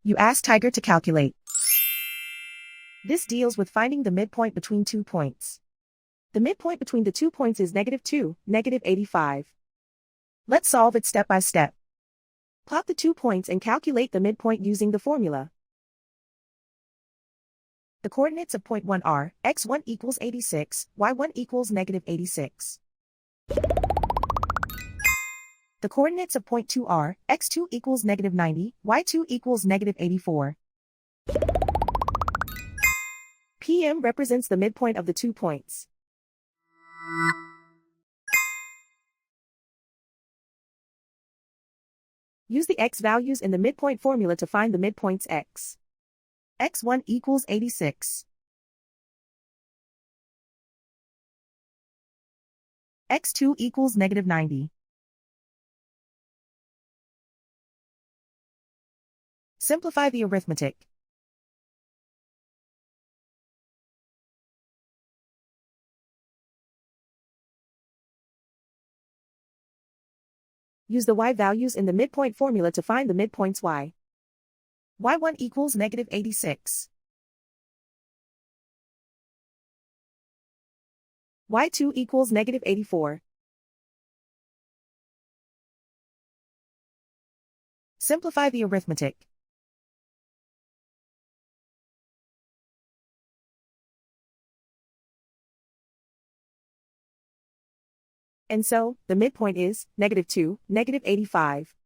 You ask Tiger to calculate. This deals with finding the midpoint between 2 points. The midpoint between the 2 points is -2, -85. Let's solve it step by step. Plot the 2 points and calculate the midpoint using the formula. The coordinates of point 1 are x1 equals 86, y1 equals -86. The coordinates of point 2 are x2 equals -90, y2 equals -84. PM represents the midpoint of the 2 points. Use the x values in the midpoint formula to find the midpoints x. x1 equals 86. x2 equals -90. Simplify the arithmetic. Use the y values in the midpoint formula to find the midpoints y. y1 equals -86. y2 equals -84. Simplify the arithmetic. And so, the midpoint is -2, -85.